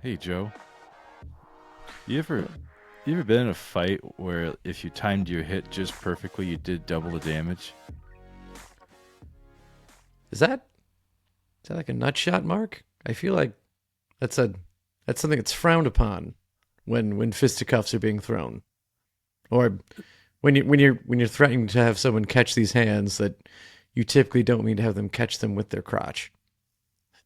Hey Joe, you ever you ever been in a fight where if you timed your hit just perfectly, you did double the damage? Is that is that like a nut shot, Mark? I feel like that's a that's something that's frowned upon when fisticuffs are being thrown, or when you're threatening to have someone catch these hands that you typically don't mean to have them catch them with their crotch.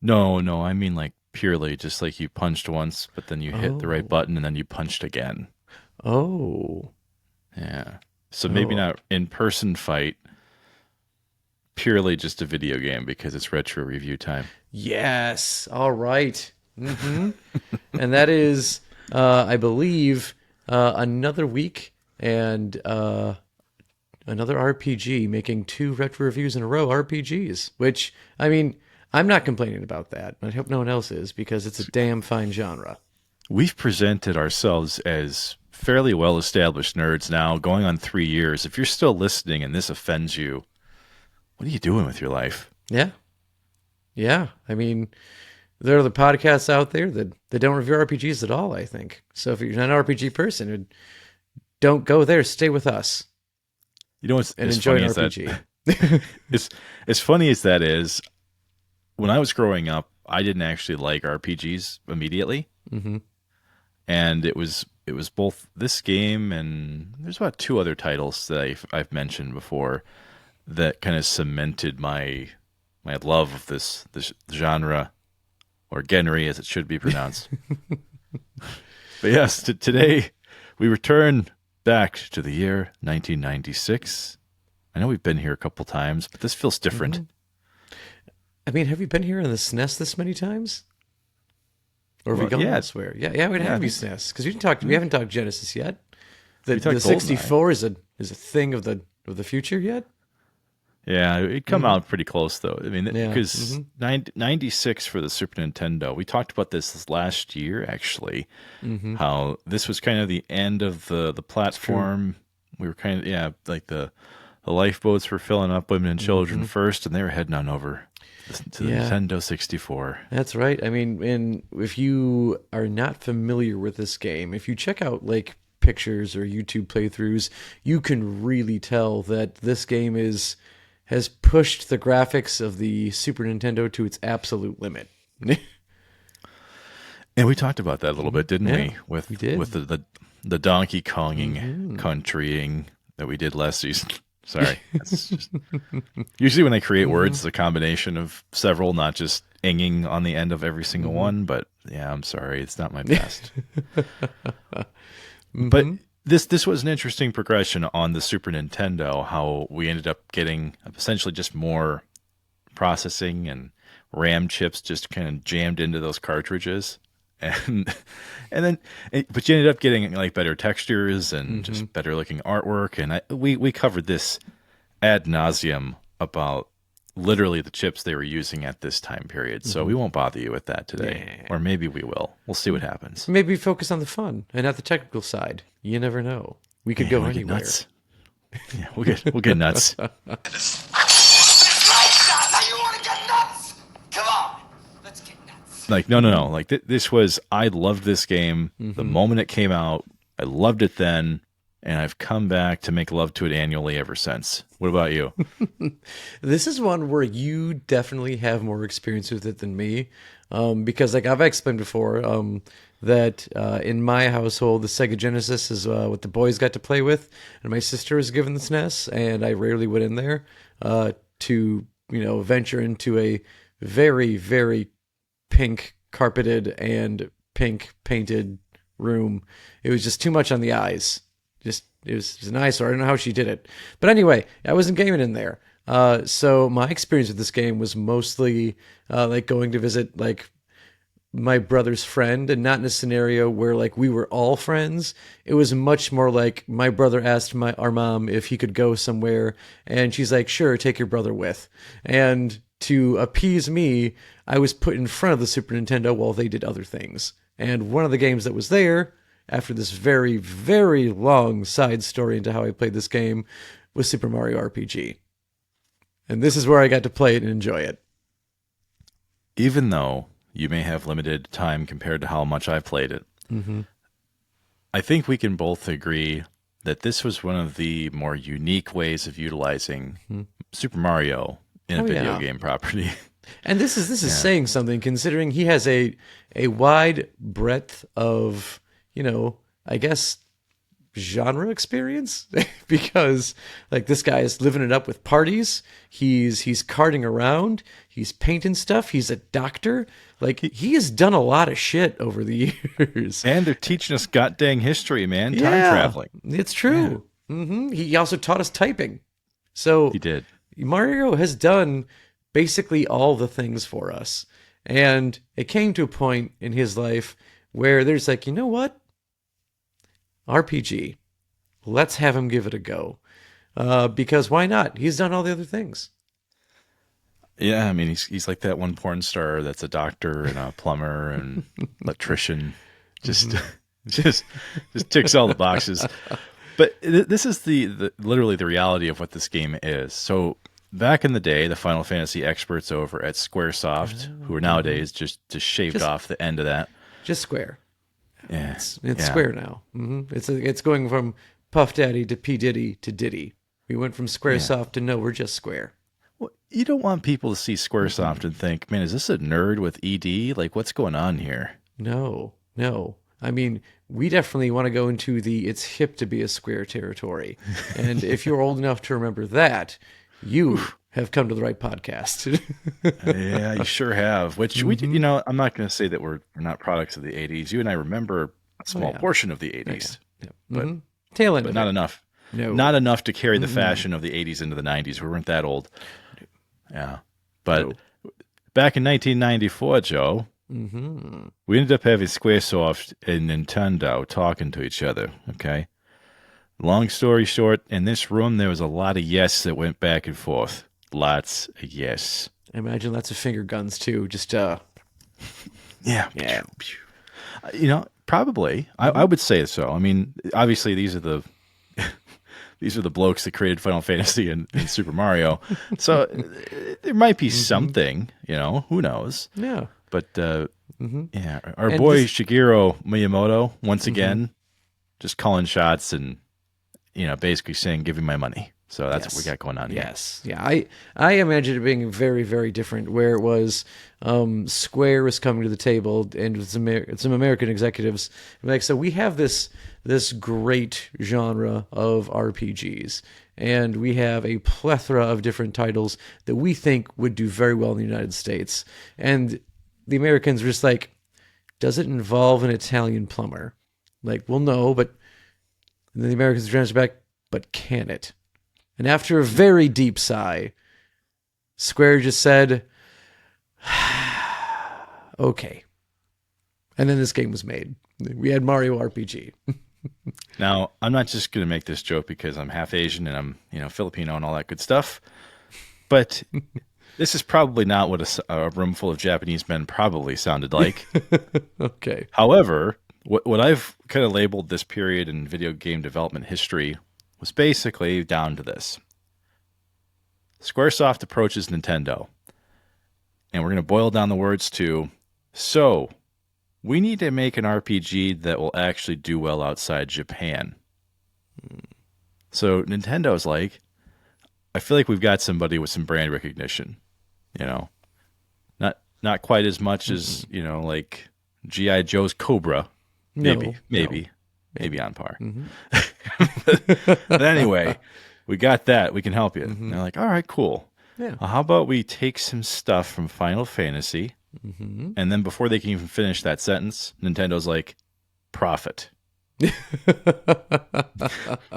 No, no, I mean like purely just like you punched once, but then you hit the right Oh, button and then you punched again. oh, Yeah. So maybe oh, not in person fight, purely just a video game because it's retro review time. yes, all right. And that is, I believe, another week and another RPG, making two retro reviews in a row, RPGs, which, I mean, I'm not complaining about that. I hope no one else is because it's a damn fine genre. We've presented ourselves as fairly well established nerds now, going on 3 years. If you're still listening and this offends you, what are you doing with your life? Yeah. Yeah. I mean, there are the podcasts out there that don't review RPGs at all, I think. So if you're not an RPG person, don't go there. Stay with us You know what's and as enjoy funny an as that RPG. is as funny as that is, when I was growing up, I didn't actually like RPGs immediately. hmm And it was both this game and there's about two other titles that I've mentioned before that kind of cemented my love of this genre, or genre as it should be pronounced. But yes, today we return back to the year 1996. I know we've been here a couple times, but this feels different. hmm I mean, have you been here in the SNES this many times? Or have we Well, gone yeah, elsewhere? Yeah, we'd yeah. I have you think SNES because we haven't talked Genesis yet. The we the talked Goldeneye. 64 is a thing of the future yet. Yeah, it come hmm out pretty close though. I mean, Yeah. because 96 for the Super Nintendo. We talked about this last year, actually. hmm How this was kind of the end of the It's true. platform. We were kind of, yeah, like the lifeboats were filling up, women and children hmm first, and they were heading on over to the Yeah, Nintendo 64. that's right. I mean, and if you are not familiar with this game, if you check out like pictures or YouTube playthroughs, you can really tell that this game is has pushed the graphics of the Super Nintendo to its absolute limit. And we talked about that a little bit, didn't Yeah, we? we With did. the Donkey Konging hmm countrying that we did last season. Sorry, that's just usually when they create words, hmm it's a combination of several, not just inging on the end of every single hmm one. But yeah, I'm sorry, it's not my best. But hmm this was an interesting progression on the Super Nintendo. How we ended up getting essentially just more processing and RAM chips just kind of jammed into those cartridges, and and then but you ended up getting like better textures and hmm just better looking artwork. And we covered this ad nauseum about literally the chips they were using at this time period. So hmm we won't bother you with that today, Yeah. or maybe we will. We'll see what happens. Maybe focus on the fun and not the technical side. You never know. We could Yeah, go we get anywhere. nuts. Yeah, we'll get nuts. Right, son. Now you want to get nuts? Come on. Let's get nuts. Like no, no, no. Like this was, I loved this game the hmm moment it came out. I loved it then, and I've come back to make love to it annually ever since. What about you? This is one where you definitely have more experience with it than me, because like I've explained before, that in my household the Sega Genesis is what the boys got to play with, and my sister was given the SNES, and I rarely went in there to venture into a very pink carpeted and pink painted room. It was just too much on the eyes. Just it was an eyesore. I don't know how she did it, but anyway, I wasn't gaming in there. So my experience with this game was mostly like going to visit like my brother's friend, and not in a scenario where like we were all friends. It was much more like my brother asked our mom if he could go somewhere, and she's like, "Sure, take your brother with." And to appease me, I was put in front of the Super Nintendo while they did other things. And one of the games that was there, after this very long side story into how I played this game, was Super Mario RPG. And this is where I got to play it and enjoy it. Even though You may have limited time compared to how much I've played it. Mm-hmm. I think we can both agree that this was one of the more unique ways of utilizing Super Mario in a Oh, video yeah. game property. And this is saying something, considering he has a wide breadth of, I guess, genre experience. Because like this guy is living it up with parties. He's karting around. He's painting stuff. He's a doctor. Like he has done a lot of shit over the years. And they're teaching us god dang history, man. Time Yeah, traveling. it's true. He also taught us typing. So He did. Mario has done basically all the things for us. And it came to a point in his life where there's like, you know what? RPG. Let's have him give it a go. Because why not? He's done all the other things. Yeah, I mean, he's like that one porn star that's a doctor and a plumber and electrician. Just, just ticks all the boxes. But this is the literally the reality of what this game is. So back in the day, the Final Fantasy experts over at SquareSoft, who are nowadays just shaved off the end of that. Just Square. Yeah, It's Square now. It's going from Puff Daddy to P Diddy to Diddy. We went from SquareSoft to no, we're just Square. Well, you don't want people to see SquareSoft and think, man, is this a nerd with ED? Like, what's going on here? No. I mean, we definitely want to go into the it's hip to be a Square territory. And if you're old enough to remember that, you have come to the right podcast. Yeah, you sure have. Which we, I'm not going to say that we're not products of the '80s. You and I remember a small portion of the '80s, but Tail end but of not it. enough. No. Not enough to carry the fashion of the '80s into the '90s. We weren't that old. Yeah, but back in 1994, Joe, we ended up having SquareSoft and Nintendo talking to each other. Okay. Long story short, in this room, there was a lot of yes that went back and forth. Lots of yes. I imagine lots of finger guns too. Just Yeah. Yeah. Probably. I would say so. I mean, obviously, these are the blokes that created Final Fantasy and Super Mario. So there might be something, who knows? yeah. But our And boy this- Shigeru Miyamoto, once again, just calling shots and, basically saying, give me my money. So that's what we got going on here. Yes. Yeah. I imagine it being very, very different where it was Square was coming to the table and with some American executives. Like, so we have this great genre of RPGs. And we have a plethora of different titles that we think would do very well in the United States. And the Americans were just like, does it involve an Italian plumber? Like, well, no, but and then the Americans transferred back, but can it? And after a very deep sigh, Square just said, okay. And then this game was made. We had Mario RPG. Now, I'm not just going to make this joke because I'm half Asian and I'm, Filipino and all that good stuff. But this is probably not what a room full of Japanese men probably sounded like. Okay. However, what I've kind of labeled this period in video game development history was basically down to this. Squaresoft approaches Nintendo, and we're going to boil down the words to, so we need to make an RPG that will actually do well outside Japan. So Nintendo's like, I feel like we've got somebody with some brand recognition, not quite as much as, like G.I. Joe's Cobra. Maybe on par. But anyway, we got that. We can help you. And they're like, all right, cool. Yeah. Well, how about we take some stuff from Final Fantasy, and then before they can even finish that sentence, Nintendo's like, profit.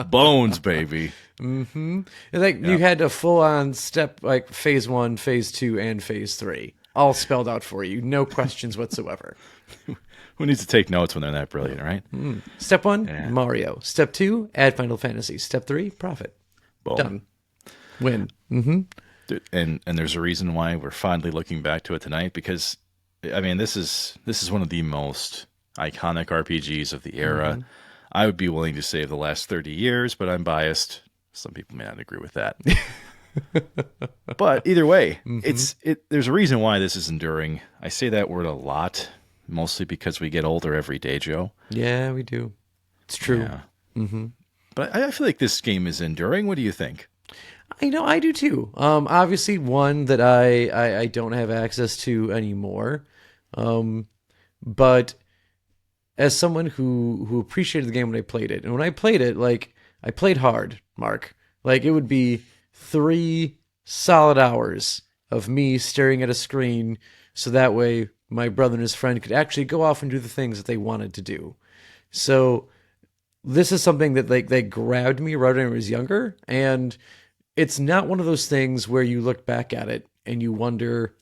Bones, baby. Like you had a full-on step, like phase 1, phase 2, and phase 3, all spelled out for you. No questions whatsoever. Who needs to take notes when they're that brilliant, right? Step 1, Mario. Step 2, add Final Fantasy. Step 3, profit. Boom. Done. Win. Dude, and there's a reason why we're fondly looking back to it tonight, because I mean this is one of the most iconic RPGs of the era. I would be willing to say of the last 30 years, but I'm biased. Some people may not agree with that. But either way, Hmm. there's a reason why this is enduring. I say that word a lot, mostly because we get older every day, Joe. Yeah, we do. It's true. Yeah. Hmm. But I feel like this game is enduring. What do you think? I know I do too. Obviously one that I don't have access to anymore. Um, but as someone who appreciated the game when I played it, and when I played it, like I played hard, Mark. Like it would be 3 solid hours of me staring at a screen, so that way my brother and his friend could actually go off and do the things that they wanted to do. So this is something that like they grabbed me right when I was younger, and it's not one of those things where you look back at it and you wonder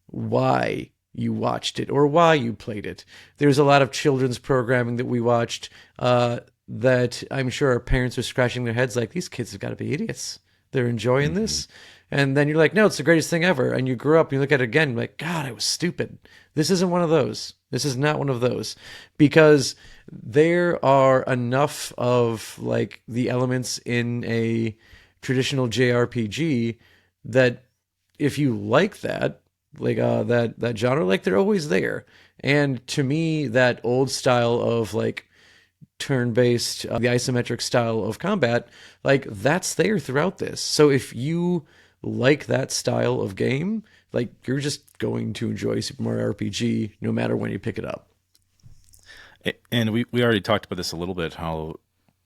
why you watched it or why you played it. There's a lot of children's programming that we watched that I'm sure our parents are scratching their heads like, these kids have got to be idiots. They're enjoying Hmm. this. And then you're like, no, it's the greatest thing ever. And you grow up and you look at it again, like, God, I was stupid. This isn't one of those. This is not one of those. Because there are enough of like the elements in a traditional JRPG that if you like that, like that genre, like they're always there. And to me, that old style of like turn-based, the isometric style of combat, like that's there throughout this. So if you like that style of game, like you're just going to enjoy Super Mario RPG no matter when you pick it up. And we already talked about this a little bit, how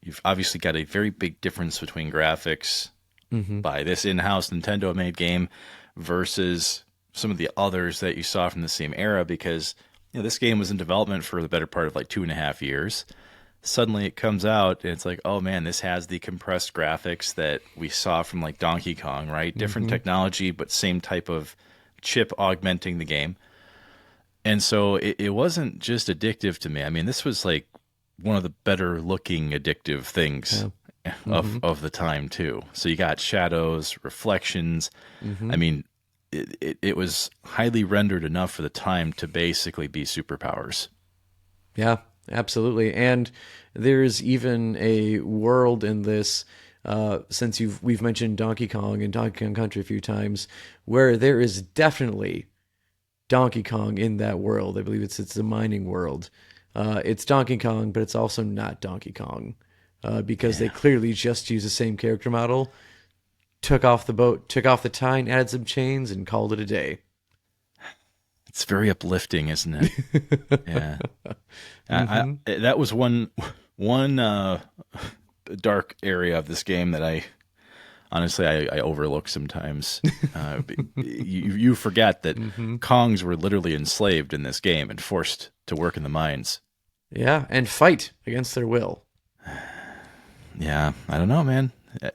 you've obviously got a very big difference between graphics Mm-hmm. by this in-house Nintendo made game versus some of the others that you saw from the same era, because this game was in development for the better part of like 2.5 years. Suddenly it comes out and it's like, oh man, this has the compressed graphics that we saw from like Donkey Kong, right? Different Mm-hmm. technology, but same type of chip augmenting the game. And so it wasn't just addictive to me. I mean, this was like one of the better looking addictive things Yeah. of Mm-hmm. of the time too. So you got shadows, reflections. I Mm-hmm. mean, it was highly rendered enough for the time to basically be superpowers. Yeah, absolutely. And there's even a world in this, since we've mentioned Donkey Kong and Donkey Kong Country a few times, where there is definitely Donkey Kong in that world. I believe it's the mining world. It's Donkey Kong, but it's also not Donkey Kong, because they Yeah. clearly just used the same character model, took off the boat, took off the tine, added some chains, and called it a day. It's very uplifting, isn't it? Yeah. Hmm. That was one dark area of this game that I honestly I overlook sometimes. You forget that Hmm. Kongs were literally enslaved in this game and forced to work in the mines. Yeah, and fight against their will. Yeah, I don't know, man.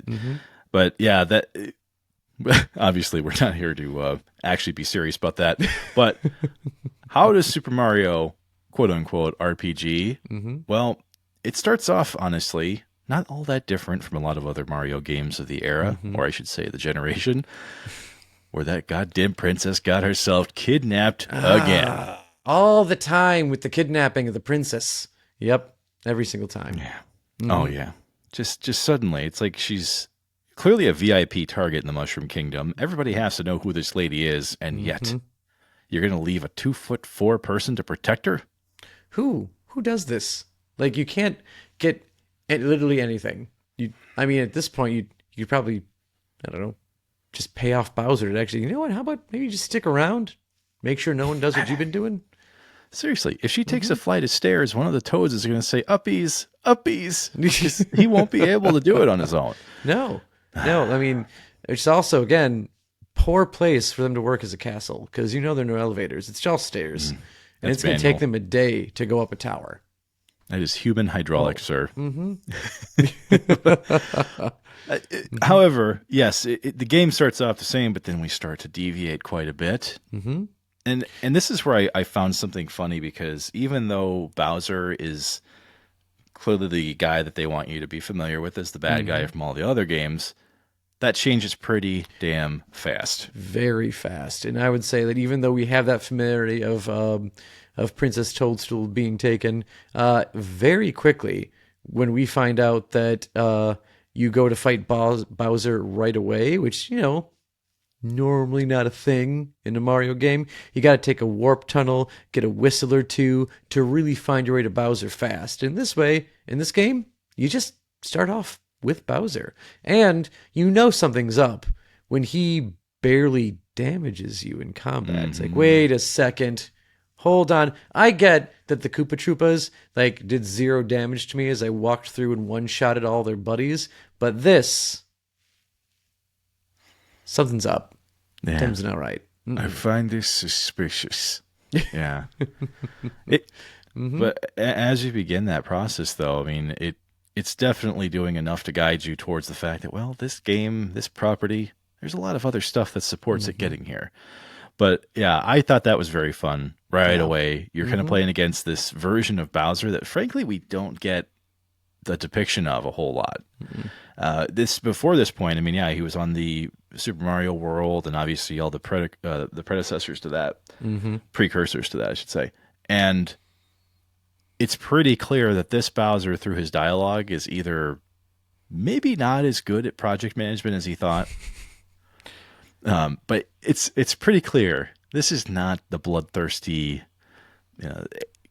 Hmm. But yeah, that obviously we're not here to actually be serious about that. But how does Super Mario, quote unquote, RPG? Hmm. Well, it starts off honestly not all that different from a lot of other Mario games of the era, Hmm. or I should say the generation, where that goddamn princess got herself kidnapped again. All the time with the kidnapping of the princess. Yep, every single time. Yeah. Oh Hmm. yeah. Just suddenly, it's like she's clearly a VIP target in the Mushroom Kingdom. Everybody has to know who this lady is, and yet Hmm. you're gonna leave a 2'4" person to protect her? Who does this? Like you can't get literally anything. I mean, at this point, you probably, I don't know, just pay off Bowser to actually. You know what? How about maybe just stick around, make sure no one does what you've been doing. Seriously, if she takes Hmm. a flight of stairs, one of the toads is gonna say "uppies, uppies," because he won't be able to do it on his own. No, no. I mean, it's also again poor place for them to work as a castle because you know there are no elevators. It's just stairs, and That's it's going to take manual. them a day to go up a tower. That is human hydraulics, Oh. sir. Mm-hmm. However, yes, the game starts off the same, but then we start to deviate quite a bit. Mm-hmm. And this is where I found something funny, because even though Bowser is clearly the guy that they want you to be familiar with as the bad guy Mm-hmm. from all the other games, that changes pretty damn fast. Very fast, and I would say that even though we have that familiarity of Princess Toadstool being taken, very quickly when we find out that you go to fight Bowser right away, which, normally not a thing in a Mario game. You got to take a warp tunnel, get a whistle or two to really find your way to Bowser fast. In this way, in this game, you just start off with Bowser. And you know something's up when he barely damages you in combat. It's like, wait a second. Hold on. I get that the Koopa Troopas did 0 damage to me as I walked through and one-shotted all their buddies, but this, something's up. Yeah. Something's not right. I find this suspicious. Yeah. But as you begin that process, though, I mean, it's definitely doing enough to guide you towards the fact that, well, this game, this property, there's a lot of other stuff that supports it getting here. But yeah, I thought that was very fun right away. You're kind of playing against this version of Bowser that, frankly, we don't get the depiction of a whole lot. Before this point, I mean, yeah, he was on the Super Mario World, and obviously all the predecessors to that, precursors to that, I should say. And it's pretty clear that this Bowser, through his dialogue, is either maybe not as good at project management as he thought. But it's pretty clear this is not the bloodthirsty,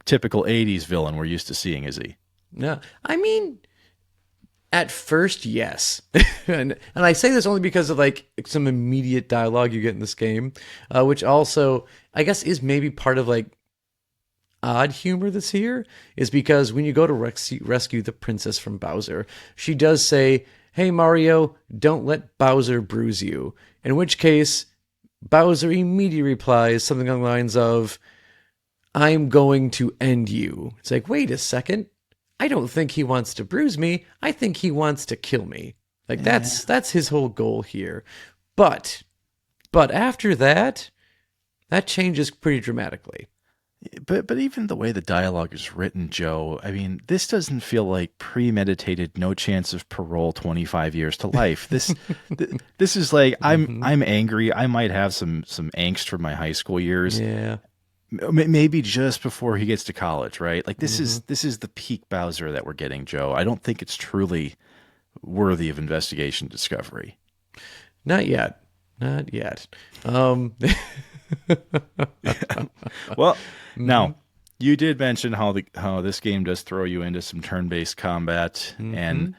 typical 80s villain we're used to seeing, is he? No, I mean, at first, yes. and I say this only because of some immediate dialogue you get in this game, which also, I guess, is maybe part of odd humor that's here, is because when you go to rescue the princess from Bowser, she does say, "Hey, Mario, don't let Bowser bruise you." In which case, Bowser immediately replies something along the lines of, "I'm going to end you." It's like, wait a second. I don't think he wants to bruise me. I think he wants to kill me. That's his whole goal here. But after that changes pretty dramatically. But even the way the dialogue is written, Joe, I mean, this doesn't feel like premeditated, no chance of parole, 25 years to life. This is like, I'm angry. I might have some angst from my high school years. Yeah. Maybe just before he gets to college, right? This is the peak Bowser that we're getting, Joe. I don't think it's truly worthy of investigation discovery. Not yet. Not yet. Well, now you did mention how this game does throw you into some turn-based combat, and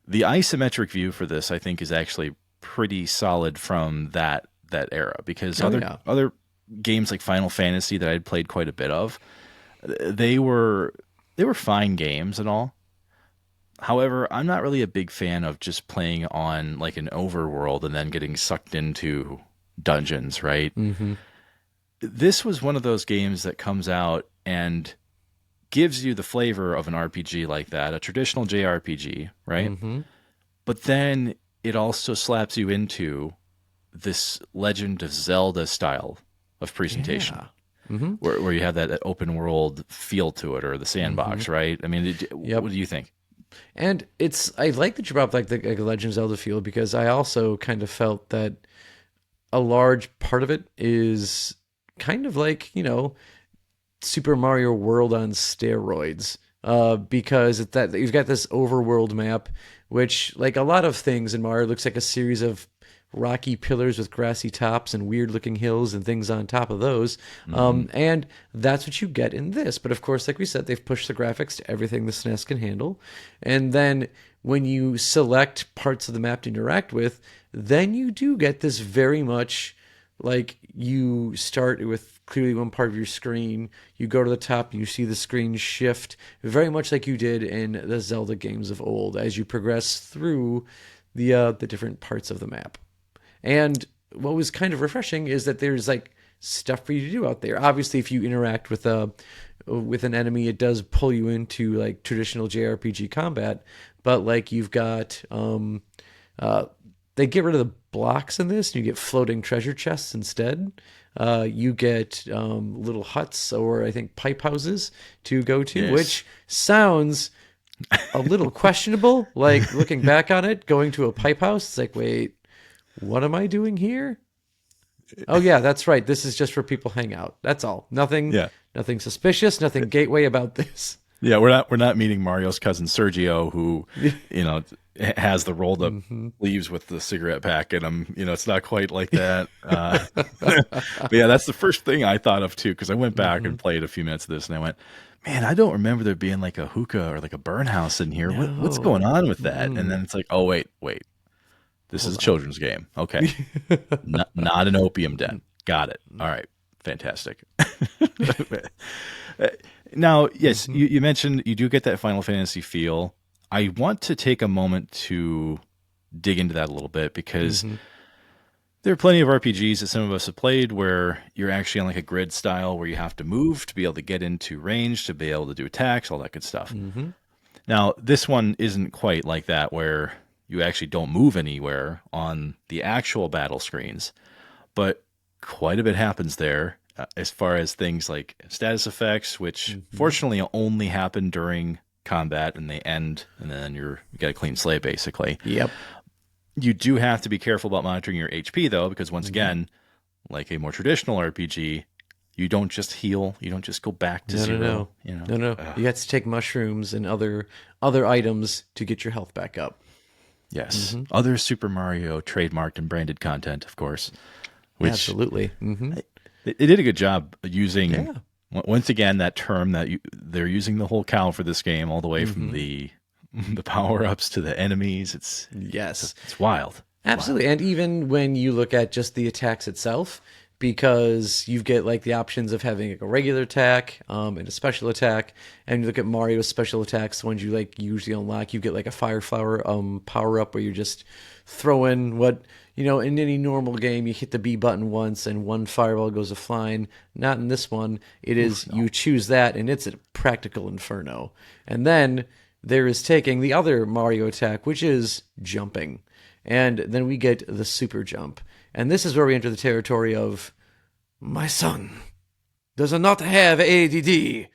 the isometric view for this, I think, is actually pretty solid from that era, because other games like Final Fantasy that I'd played quite a bit of, they were fine games and all. However, I'm not really a big fan of just playing on an overworld and then getting sucked into dungeons, right? This was one of those games that comes out and gives you the flavor of an RPG like that, a traditional JRPG, right? But then it also slaps you into this Legend of Zelda style of presentation, where you have that open world feel to it, or the sandbox, right? I mean, what do you think? And I like that you brought up the Legend of Zelda feel, because I also kind of felt that a large part of it is kind of Super Mario World on steroids, because you've got this overworld map, which, like a lot of things in Mario, looks like a series of rocky pillars with grassy tops and weird looking hills and things on top of those. And that's what you get in this. But of course, like we said, they've pushed the graphics to everything the SNES can handle. And then when you select parts of the map to interact with, then you do get this very much you start with clearly one part of your screen, you go to the top and you see the screen shift, very much like you did in the Zelda games of old as you progress through the different parts of the map. And what was kind of refreshing is that there's stuff for you to do out there. Obviously, if you interact with an enemy, it does pull you into traditional JRPG combat. But you've got they get rid of the blocks in this, and you get floating treasure chests instead. You get little huts, or I think pipe houses to go to, Yes. which sounds a little questionable. Looking back on it, going to a pipe house, it's wait, what am I doing here? Oh yeah, that's right. This is just for people hang out. That's all. Nothing suspicious, nothing gateway about this. Yeah, we're not meeting Mario's cousin Sergio, who, you know, has the rolled up sleeves with the cigarette pack in them. You know, it's not quite like that. But yeah, that's the first thing I thought of too, because I went back and played a few minutes of this, and I went, man, I don't remember there being like a hookah or like a burn house in here. What's going No. on with that? And then it's like, oh wait, this is a Hold children's game. Okay, not an opium den. Got it. All right, fantastic. Now, yes, you mentioned you do get that Final Fantasy feel. I want to take a moment to dig into that a little bit because on. there are plenty of RPGs that some of us have played where you're actually on like a grid style where you have to move to be able to get into range, to be able to do attacks, all that good stuff. Now, this one isn't quite like that where you actually don't move anywhere on the actual battle screens, but quite a bit happens there as far as things like status effects, which fortunately only happen during combat and they end, and then you get a clean slate basically. Yep. You do have to be careful about monitoring your HP though, because once again, like a more traditional RPG, you don't just heal, you don't just go back to zero. No. You know? No. You have to take mushrooms and other items to get your health back up. Yes. Other Super Mario trademarked and branded content, of course. Which Absolutely. They did a good job using, once again, that term that they're using the whole cow for this game, all the way from the power-ups to the enemies. It's wild. Absolutely. And even when you look at just the attacks itself, because you get like the options of having like a regular attack and a special attack, and you look at Mario's special attacks, the ones you like usually unlock, you get like a fire flower power up where you just throw in what, you know, in any normal game you hit the B button once and one fireball goes a flying. Not in this one. It is you choose that and it's a practical inferno. And then there is taking the other Mario attack, which is jumping. And then we get the super jump. And this is where we enter the territory of, my son does not have ADD.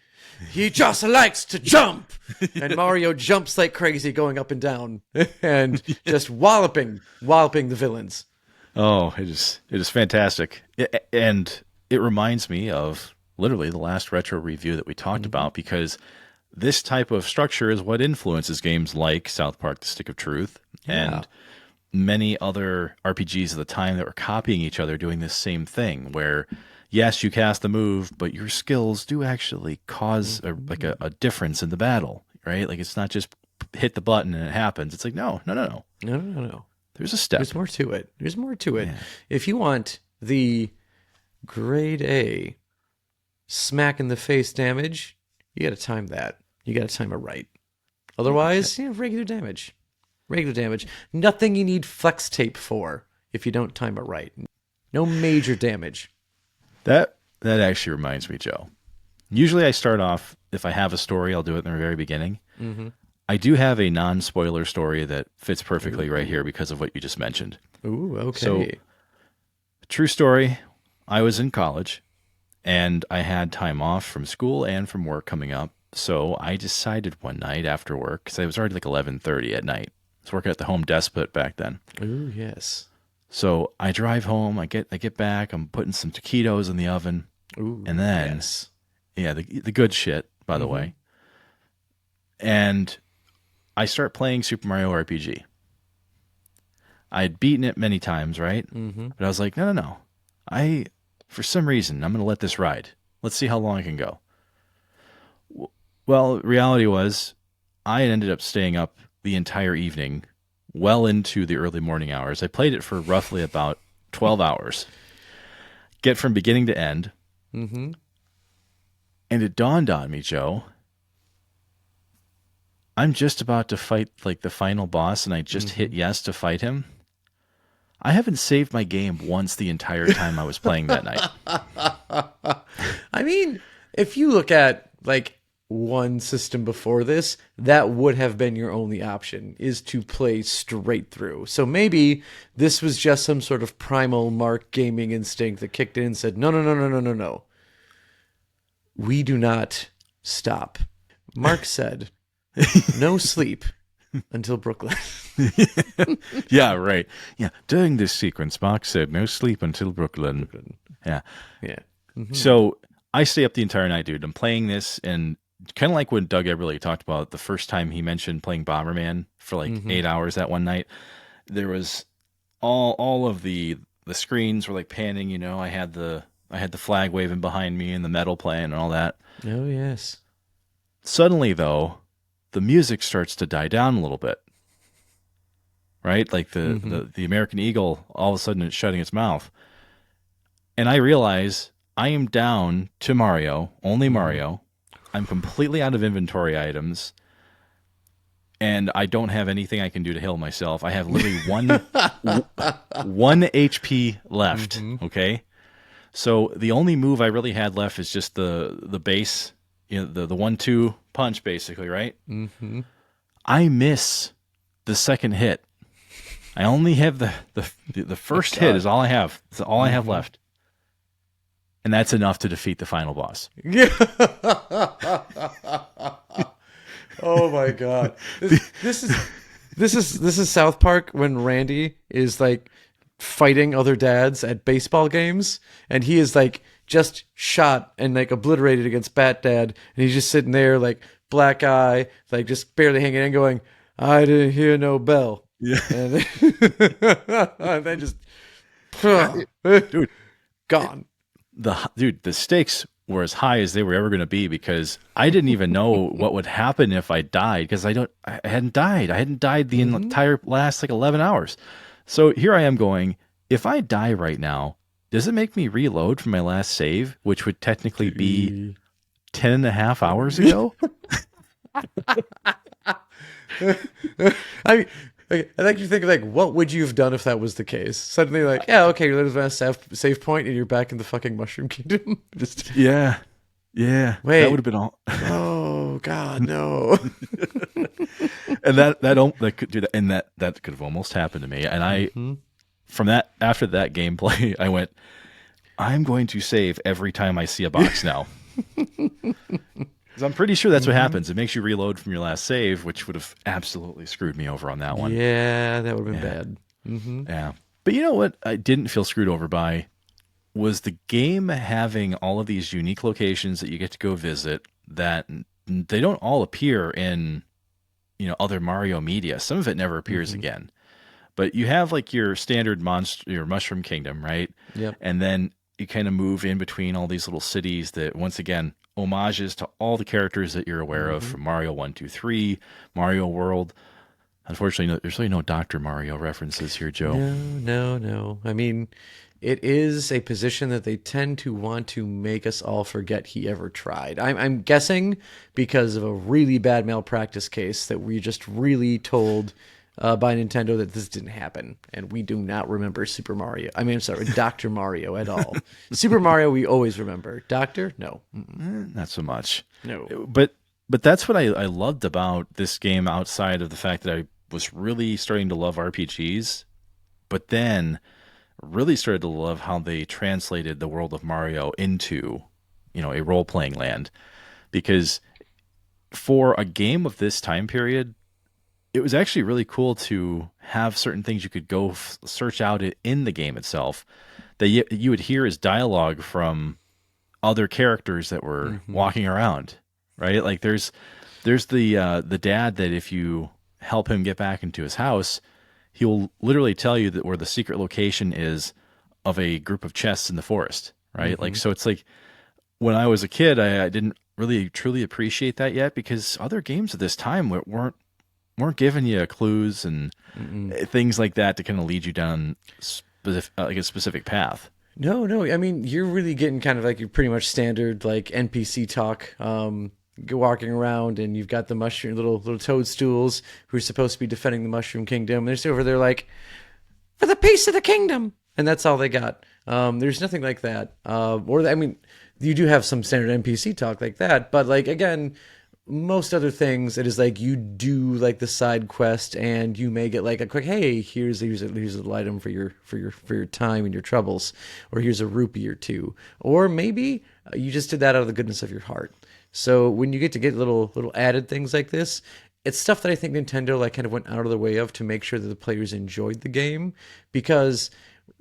He just likes to jump. And Mario jumps like crazy going up and down and just walloping the villains. Oh, it is fantastic. And it reminds me of literally the last retro review that we talked about, because this type of structure is what influences games like South Park: The Stick of Truth and many other RPGs of the time that were copying each other, doing this same thing where, yes, you cast the move, but your skills do actually cause a difference in the battle, right? Like, it's not just hit the button and it happens. It's like, no. There's a step. There's more to it. Yeah. If you want the grade A smack in the face damage, you got to time that. You got to time it right. Otherwise, regular damage. Regular damage. Nothing you need flex tape for if you don't time it right. No major damage. That actually reminds me, Joe. Usually I start off, if I have a story, I'll do it in the very beginning. I do have a non-spoiler story that fits perfectly right here because of what you just mentioned. Ooh, okay. So, true story, I was in college and I had time off from school and from work coming up. So I decided one night after work, because it was already like 11:30 at night. I was working at the Home Depot back then. Ooh, yes. So I drive home, I get back, I'm putting some taquitos in the oven. Ooh, and then, yes. the good shit, by the way. And I start playing Super Mario RPG. I had beaten it many times, right? But I was like, no. For some reason, I'm going to let this ride. Let's see how long I can go. Well, reality was, I ended up staying up the entire evening, well into the early morning hours. I played it for roughly about 12 hours. Get from beginning to end. And it dawned on me, Joe, I'm just about to fight like the final boss, and I just hit yes to fight him. I haven't saved my game once the entire time I was playing that night. I mean, if you look at like one system before this, that would have been your only option, is to play straight through. So maybe this was just some sort of primal Mark gaming instinct that kicked in and said, no. We do not stop. Mark said, no sleep until Brooklyn. Yeah, right. Yeah, during this sequence, Mark said, no sleep until Brooklyn. Yeah. Yeah. So I stay up the entire night, dude. I'm playing this, and kind of like when Doug Eberle talked about the first time he mentioned playing Bomberman for like Mm-hmm. 8 hours that one night. There was all of the screens were like panning. I had the flag waving behind me and the metal playing and all that. Oh yes. Suddenly, though, the music starts to die down a little bit. Right, like Mm-hmm. the American Eagle, all of a sudden it's shutting its mouth, and I realize I am down to Mario, only Mm-hmm. Mario. I'm completely out of inventory items, and I don't have anything I can do to heal myself. I have literally one HP left. Mm-hmm. Okay, so the only move I really had left is just the base, the 1-2 punch, basically. Right, Mm-hmm. I miss the second hit. I only have the Oh first hit God. is all I have. It's all I have Mm-hmm. left, and that's enough to defeat the final boss. Yeah. Oh my God. This is South Park when Randy is like fighting other dads at baseball games, and he is like just shot and like obliterated against Bat Dad, and he's just sitting there like black eye, like just barely hanging in, going, "I didn't hear no bell," Yeah, and then, and then just dude, gone. the stakes were as high as they were ever going to be because I didn't even know what would happen if I died because I hadn't died. I hadn't died the Mm-hmm. entire last like 11 hours. So here I am going, if I die right now, does it make me reload from my last save, which would technically be 10 and a half hours ago? I I like you think like, what would you have done if that was the case? Suddenly, like, yeah, okay, there's a save point, and you're back in the fucking Mushroom Kingdom. Just Yeah. Yeah. That would wait. have been all. Oh God, no. And that could do that, and that could have almost happened to me. And I Hmm. from that after that gameplay, I went, I'm going to save every time I see a box now. 'Cause I'm pretty sure that's what Hmm. happens. It makes you reload from your last save, which would have absolutely screwed me over on that one. Yeah, that would have been Yeah. bad. Hmm. Yeah. But you know what I didn't feel screwed over by was the game having all of these unique locations that you get to go visit that they don't all appear in, other Mario media. Some of it never appears Hmm. again. But you have like your standard monster, your Mushroom Kingdom, right? Yep. And then you kind of move in between all these little cities that, once again, homages to all the characters that you're aware of Hmm. from Mario 1, 2, 3, Mario World. Unfortunately, there's really no Dr. Mario references here, Joe. No, no, no. I mean, it is a position that they tend to want to make us all forget he ever tried. I'm guessing because of a really bad malpractice case that we just really told by Nintendo that this didn't happen, and we do not remember Super Mario. I mean, I'm sorry, Dr. Mario at all. Super Mario, we always remember. Doctor, no. Mm-mm. Not so much. No. But that's what I loved about this game outside of the fact that I was really starting to love RPGs, but then really started to love how they translated the world of Mario into, a role-playing land. Because for a game of this time period, it was actually really cool to have certain things you could go search out in the game itself that you would hear as dialogue from other characters that were Hmm. walking around, right? Like there's the dad that if you help him get back into his house, he will literally tell you that where the secret location is of a group of chests in the forest, right? Like Hmm. so it's like when I was a kid, I didn't really truly appreciate that yet because other games at this time weren't giving you clues and Mm-mm. things like that to kind of lead you down like a specific path. No, no. I mean, you're really getting kind of like your pretty much standard like NPC talk. You're walking around and you've got the mushroom little toadstools who are supposed to be defending the Mushroom Kingdom. They're just over there like for the peace of the kingdom, and that's all they got. There's nothing like that. I mean, you do have some standard NPC talk like that, but like again, most other things, it is like you do like the side quest, and you may get like a quick, hey, here's a little item for your time and your troubles, or here's a rupee or two, or maybe you just did that out of the goodness of your heart. So when you get to get little added things like this, it's stuff that I think Nintendo like kind of went out of the way of to make sure that the players enjoyed the game, because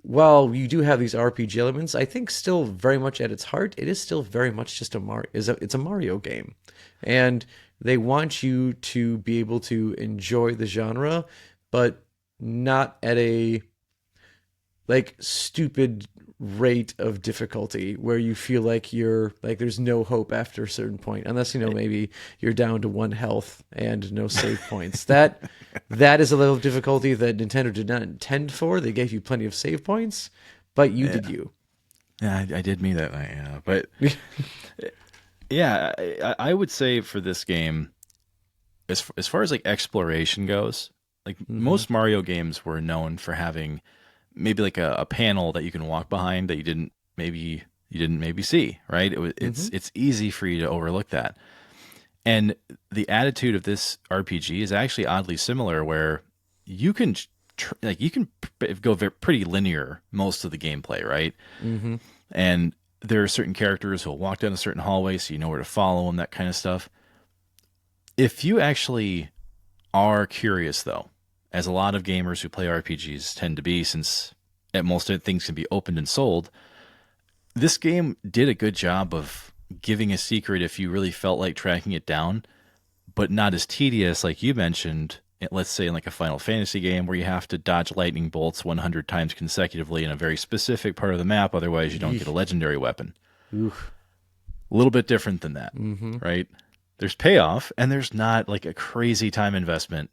while you do have these RPG elements, I think still very much at its heart, it is still very much just it's a Mario game. And they want you to be able to enjoy the genre, but not at a like stupid rate of difficulty where you feel like you're like there's no hope after a certain point, unless maybe you're down to 1 health and no save points. That is a level of difficulty that Nintendo did not intend for. They gave you plenty of save points, but you did you. Yeah, I did mean that. Yeah, but yeah, I would say for this game, as far as like exploration goes, like most Mario games were known for having maybe like a panel that you can walk behind that you didn't maybe see, right? It's easy for you to overlook that. And the attitude of this RPG is actually oddly similar, where you can go pretty linear most of the gameplay, right? Mm-hmm. And there are certain characters who'll walk down a certain hallway, so you know where to follow them, that kind of stuff. If you actually are curious, though, as a lot of gamers who play RPGs tend to be, since at most things can be opened and sold, this game did a good job of giving a secret if you really felt like tracking it down, but not as tedious, like you mentioned, let's say in like a Final Fantasy game where you have to dodge lightning bolts 100 times consecutively in a very specific part of the map, otherwise you don't get a legendary weapon. Oof. A little bit different than that, Mm-hmm. right? There's payoff, and there's not like a crazy time investment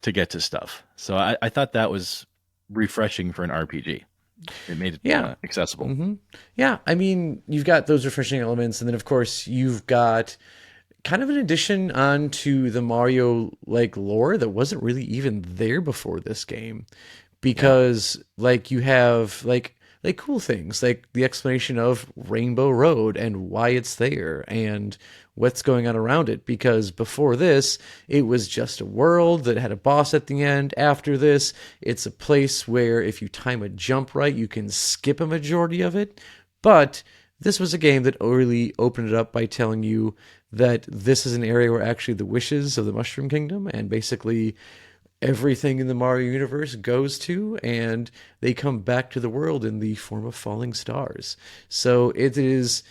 to get to stuff. So I thought that was refreshing for an RPG. It made it accessible. Mm-hmm. Yeah, I mean, you've got those refreshing elements, and then of course you've got kind of an addition onto the Mario like lore that wasn't really even there before this game, because like you have like cool things like the explanation of Rainbow Road and why it's there and what's going on around it, because before this it was just a world that had a boss at the end. After this, it's a place where if you time a jump right you can skip a majority of it. But this was a game that really opened it up by telling you that this is an area where actually the wishes of the Mushroom Kingdom and basically everything in the Mario universe goes to, and they come back to the world in the form of falling stars. So it is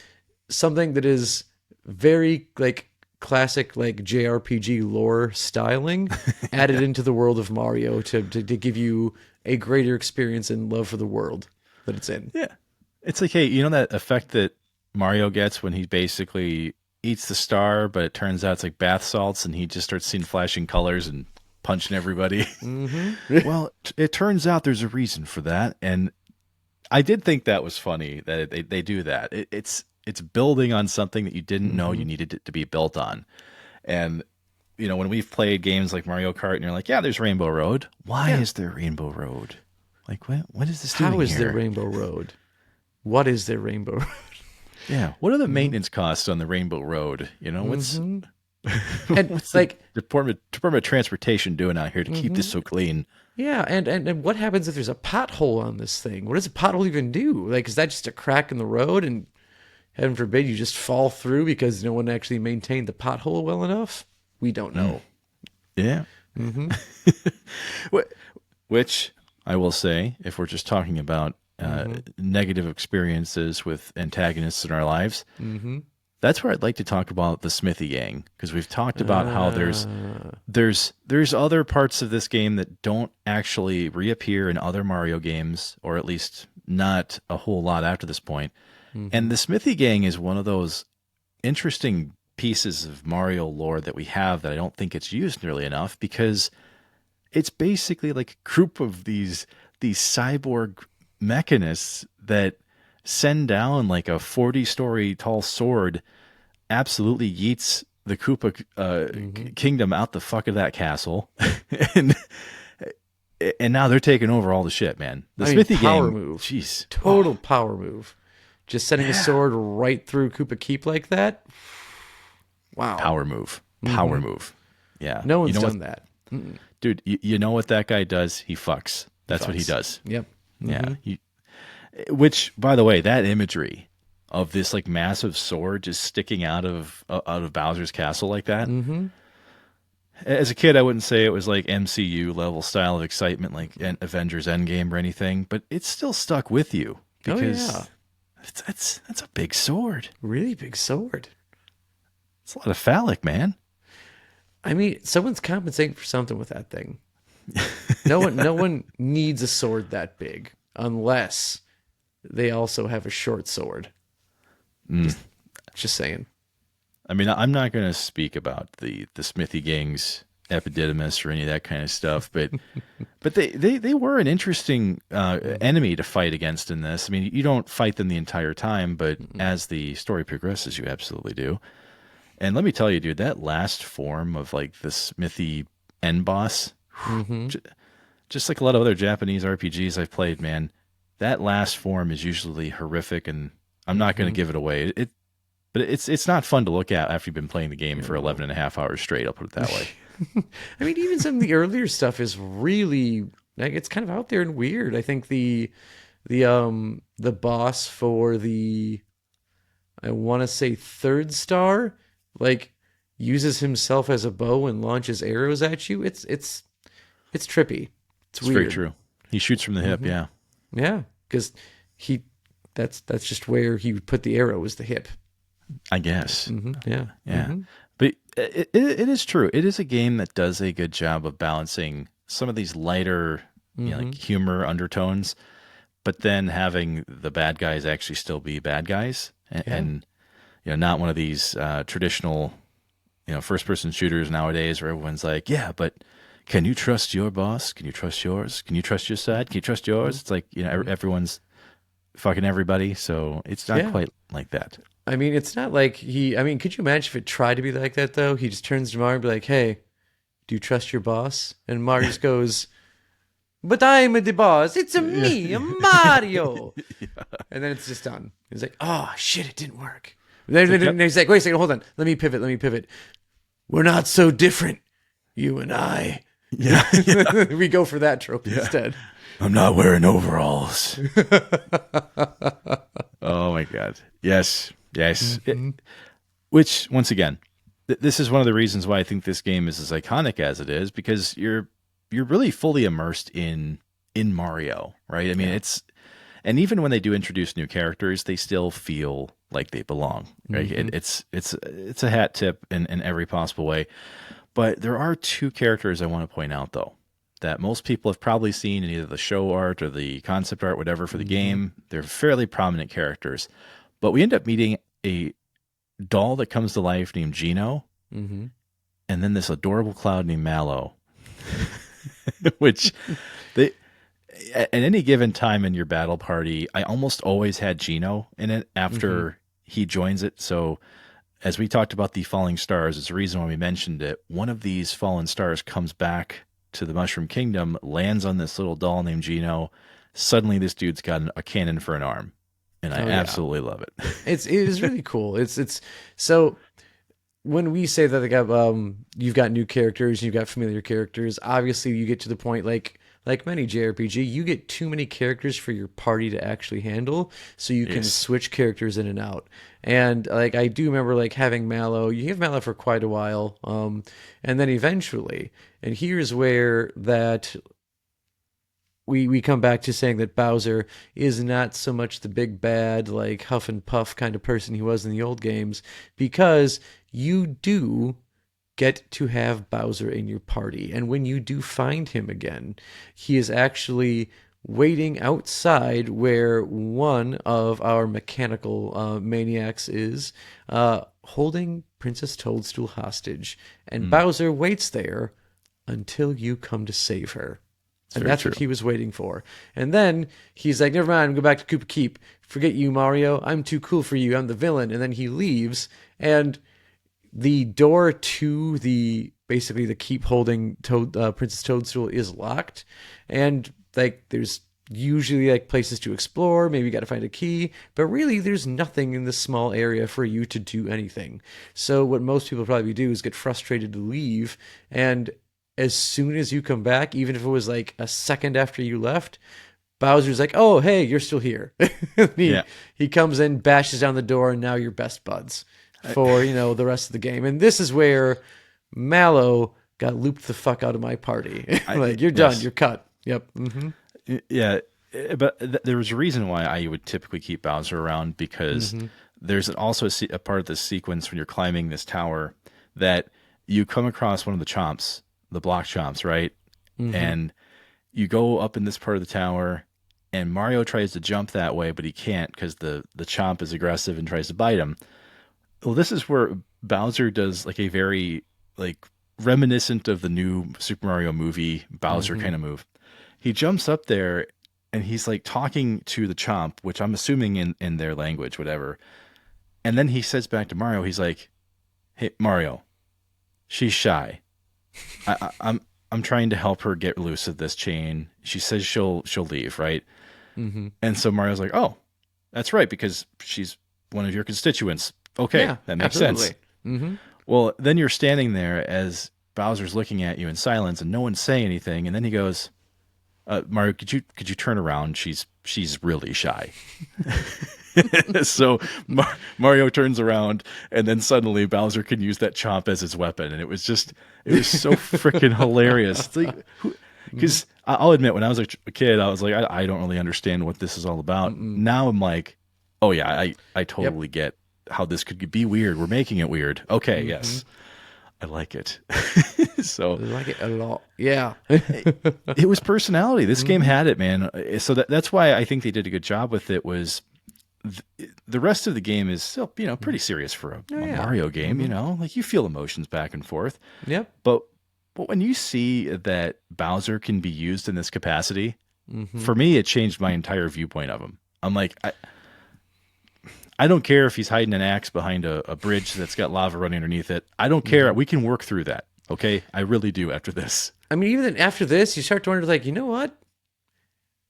something that is very like classic like JRPG lore styling added into the world of Mario to give you a greater experience and love for the world that it's in. Yeah. It's like, hey, you know that effect that Mario gets when he basically eats the star, but it turns out it's like bath salts and he just starts seeing flashing colors and punching everybody. Mm-hmm. Well, it turns out there's a reason for that. And I did think that was funny that they do that. It's building on something that you didn't know you needed it to be built on. And, you know, when we've played games like Mario Kart and you're like, yeah, there's Rainbow Road. Why is there Rainbow Road? Like, what is this doing How is here? there Rainbow Road? What is there Rainbow Road? Yeah. What are the maintenance costs on the Rainbow Road? You know, what's And what's like the Department of Transportation doing out here to keep this so clean? yeah, and what happens if there's a pothole on this thing? What does a pothole even do? Like, is that just a crack in the road, and heaven forbid you just fall through because no one actually maintained the pothole well enough? We don't know. Yeah. Which I will say, if we're just talking about negative experiences with antagonists in our lives, that's where I'd like to talk about the Smithy Gang, because we've talked about how there's other parts of this game that don't actually reappear in other Mario games, or at least not a whole lot after this point. And the Smithy Gang is one of those interesting pieces of Mario lore that we have that I don't think it's used nearly enough, because it's basically like a group of these cyborg mechanists that send down like a 40-story tall sword, absolutely yeets the Koopa kingdom out the fuck of that castle, and now they're taking over all the shit, man. The Smithy power Gang, move, jeez, total power move, just sending a sword right through Koopa Keep like that. Wow, power move, move. Yeah, no one's you know done that. dude. You know what that guy does? He fucks. That's what he does. Yep. Yeah. Which, by the way, that imagery of this like massive sword just sticking out of Bowser's castle like that. As a kid, I wouldn't say it was like MCU level style of excitement, like Avengers Endgame or anything, but it still stuck with you Oh yeah, because that's a big sword. really big sword. It's a lot of phallic, man. I mean, someone's compensating for something with that thing. No one needs a sword that big unless they also have a short sword. Just saying. I mean, I'm not going to speak about the Smithy Gang's epididymis or any of that kind of stuff, but they were an interesting enemy to fight against in this. I mean, you don't fight them the entire time, but as the story progresses, you absolutely do. And let me tell you, dude, that last form of like the Smithy end boss, just like a lot of other Japanese RPGs I've played, man, that last form is usually horrific, and I'm not going to give it away. But it's not fun to look at after you've been playing the game for 11 and a half hours straight. I'll put it that way. I mean, even some of the earlier stuff is really like it's kind of out there and weird. I think the boss for the I want to say third star like uses himself as a bow and launches arrows at you. It's trippy. It's weird. Very true. He shoots from the hip, yeah. Yeah, because that's just where he would put the arrow was the hip. I guess. Yeah. Yeah. But it is true. It is a game that does a good job of balancing some of these lighter like humor undertones, but then having the bad guys actually still be bad guys and not one of these traditional first person shooters nowadays where everyone's like, yeah, but can you trust your boss? Can you trust yours? Can you trust your side? Can you trust yours? It's like, everyone's fucking everybody. So it's not quite like that. I mean, it's not like could you imagine if it tried to be like that, though? He just turns to Mario and be like, hey, do you trust your boss? And Mario just goes, but I'm the boss. It's me, Mario. And then it's just done. He's like, oh, shit, it didn't work. Then he's like, wait a second, hold on. Let me pivot. We're not so different, you and I. Yeah. We go for that trope instead. I'm not wearing overalls. Oh, my God. Yes. Which, once again, this is one of the reasons why I think this game is as iconic as it is, because you're really fully immersed in Mario, right? I mean, and even when they do introduce new characters, they still feel like they belong, right? It's a hat tip in every possible way. But there are two characters I want to point out, though, that most people have probably seen in either the show art or the concept art, whatever, for the game. They're fairly prominent characters. But we end up meeting a doll that comes to life named Gino, and then this adorable cloud named Mallow, which at any given time in your battle party, I almost always had Gino in it after he joins it. So as we talked about the falling stars, it's the reason why we mentioned it. One of these fallen stars comes back to the Mushroom Kingdom, lands on this little doll named Gino. Suddenly this dude's got a cannon for an arm. And I absolutely love it. It is really cool. It's so when we say that you've got new characters, you've got familiar characters. Obviously, you get to the point like many JRPG, you get too many characters for your party to actually handle, so you can switch characters in and out. And like I do remember like having Mallow. You have Mallow for quite a while, and then eventually, and here's where that. We come back to saying that Bowser is not so much the big bad, like huff and puff kind of person he was in the old games, because you do get to have Bowser in your party. And when you do find him again, he is actually waiting outside where one of our mechanical maniacs is, holding Princess Toadstool hostage. And Bowser waits there until you come to save her. And that's what he was waiting for. And then he's like, never mind, go back to Koopa Keep. Forget you, Mario. I'm too cool for you. I'm the villain. And then he leaves. And the door to basically the keep holding Princess Toadstool is locked. And like there's usually like places to explore. Maybe you got to find a key. But really, there's nothing in this small area for you to do anything. So what most people probably do is get frustrated to leave. And as soon as you come back, even if it was like a second after you left, Bowser's like, oh, hey, you're still here. He comes in, bashes down the door, and now you're best buds for, the rest of the game. And this is where Mallow got looped the fuck out of my party. I, Like, you're done. yes. You're cut. Yep. Hmm. Yeah, but there was a reason why I would typically keep Bowser around because Hmm. there's also a part of the sequence when you're climbing this tower that you come across one of the chomps, the block chomps, right? Hmm. And you go up in this part of the tower, and Mario tries to jump that way, but he can't because the chomp is aggressive and tries to bite him. Well, this is where Bowser does like a very like reminiscent of the new Super Mario movie Bowser Hmm. kind of move. He jumps up there and he's like talking to the chomp, which I'm assuming in their language, whatever. And then he says back to Mario, he's like, "Hey Mario, she's shy. I'm trying to help her get loose of this chain. She says she'll leave, right?" Hmm. And so Mario's like, "Oh, that's right, because she's one of your constituents. Okay, Yeah, that makes sense." absolutely. Hmm. Well, then you're standing there as Bowser's looking at you in silence, and no one's saying anything. And then he goes, "Mario, could you turn around? She's really shy." So Mario turns around, and then suddenly Bowser can use that chomp as his weapon, and it was so freaking hilarious. It's like, because I'll admit, when I was a kid, I was like, I don't really understand what this is all about. Mm-mm. Now I'm like, oh yeah, I Yep. totally get how this could be weird. We're making it weird. Okay, Hmm. yes, I like it. So I like it a lot. Yeah. it was personality. This game Hmm. had it, man. So that's why I think they did a good job with it. Was the rest of the game is still, pretty serious for Oh, a yeah. Mario game, Hmm. like you feel emotions back and forth. Yep. But when you see that Bowser can be used in this capacity, Hmm. for me it changed my entire viewpoint of him. I'm like, I don't care if he's hiding an axe behind a bridge that's got lava running underneath it. I don't care. Hmm. We can work through that. Okay? I really do after this. I mean, even then after this, you start to wonder, like, you know what?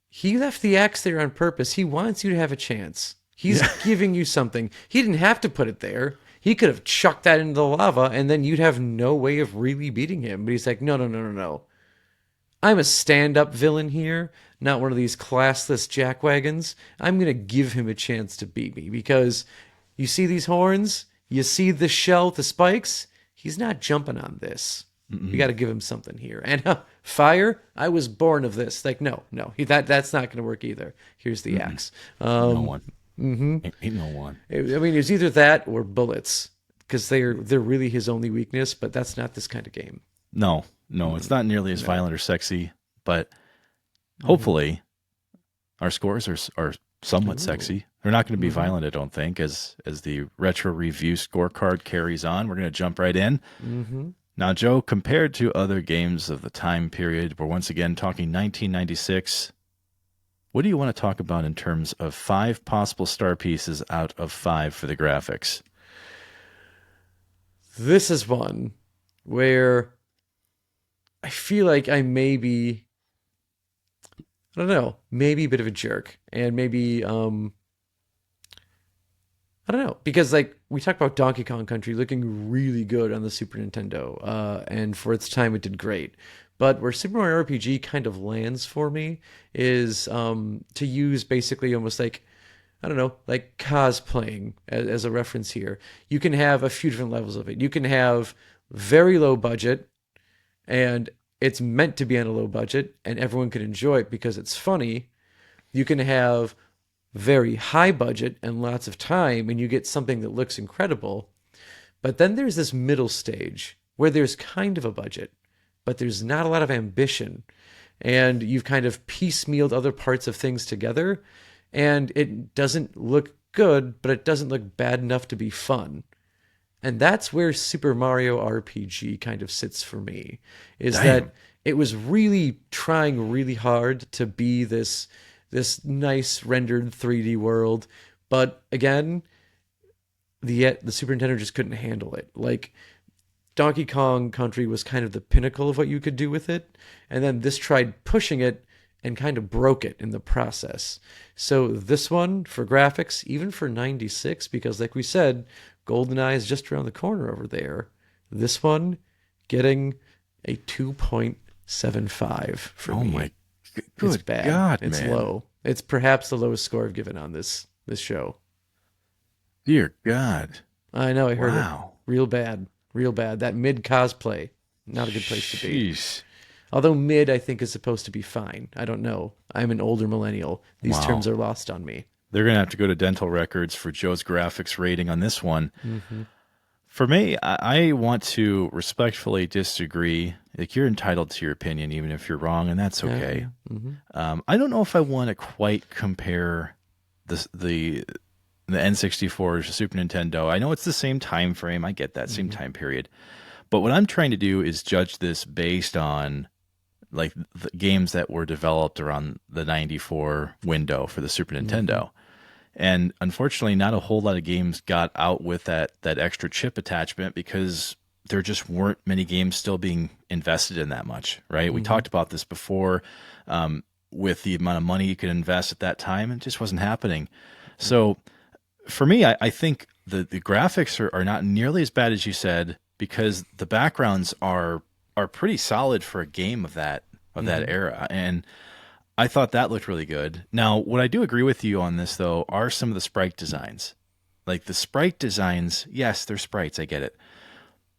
He left the axe there on purpose. He wants you to have a chance. He's Yeah. giving you something. He didn't have to put it there. He could have chucked that into the lava, and then you'd have no way of really beating him. But he's like, no, no, no, no, no. I'm a stand-up villain here, not one of these classless jackwagons. I'm gonna give him a chance to beat me because you see these horns, you see the shell, the spikes. He's not jumping on this. We got Mm-mm. to give him something here. And fire, I was born of this. Like, no, no, that's not going to work either. Here's the Mm-mm. axe. Ain't no one. Hmm. Ain't no one. I mean, it's either that or bullets because they're really his only weakness. But that's not this kind of game. No, no, it's not nearly as No. violent or sexy, but Hmm. hopefully our scores are somewhat Ooh. sexy. They're not going to be Hmm. violent, I don't think, as the retro review scorecard carries on. We're going to jump right in. Hmm. Now, Joe, compared to other games of the time period, we're once again talking 1996. What do you want to talk about in terms of 5 possible star pieces out of 5 for the graphics? This is one where I feel like I may be, I don't know, maybe a bit of a jerk, and maybe I don't know, because like we talked about Donkey Kong Country looking really good on the Super Nintendo, and for its time it did great. But where Super Mario RPG kind of lands for me is to use basically almost like, I don't know, like cosplaying as a reference here. You can have a few different levels of it. You can have very low budget, and it's meant to be on a low budget, and everyone can enjoy it because it's funny. You can have very high budget and lots of time, and you get something that looks incredible. But then there's this middle stage where there's kind of a budget, but there's not a lot of ambition. And you've kind of piecemealed other parts of things together, and it doesn't look good, but it doesn't look bad enough to be fun. And that's where Super Mario RPG kind of sits for me, is Damn. that it was really trying really hard to be this nice rendered 3D world, but again, the Super Nintendo just couldn't handle it. Like Donkey Kong Country was kind of the pinnacle of what you could do with it, and then this tried pushing it and kind of broke it in the process. So this one for graphics, even for 96, because like we said, GoldenEye is just around the corner over there. This one getting a 2.75 for Oh me. my It's good bad. God, It's man. low. It's perhaps the lowest score I've given on this show. Dear God. I know I heard it. Wow. Real bad. Real bad. That mid cosplay. Not a good place to be. Jeez. Although mid, I think, is supposed to be fine. I don't know. I'm an older millennial. These Wow. terms are lost on me. They're going to have to go to dental records for Joe's graphics rating on this one. For me, I want to respectfully disagree. Like, you're entitled to your opinion, even if you're wrong, and that's okay. I don't know if I want to quite compare the N64 to Super Nintendo. I know it's the same time frame. I get that same time period. But what I'm trying to do is judge this based on like the games that were developed around the 94 window for the Super Nintendo. And unfortunately, not a whole lot of games got out with that extra chip attachment because there just weren't many games still being invested in that much, right? We talked about this before with the amount of money you could invest at that time. It just wasn't happening. So for me, I think the graphics are not nearly as bad as you said because the backgrounds are pretty solid for a game of that era. And I thought that looked really good. Now, what I do agree with you on this, though, are some of the sprite designs. Like the sprite designs, yes, they're sprites, I get it.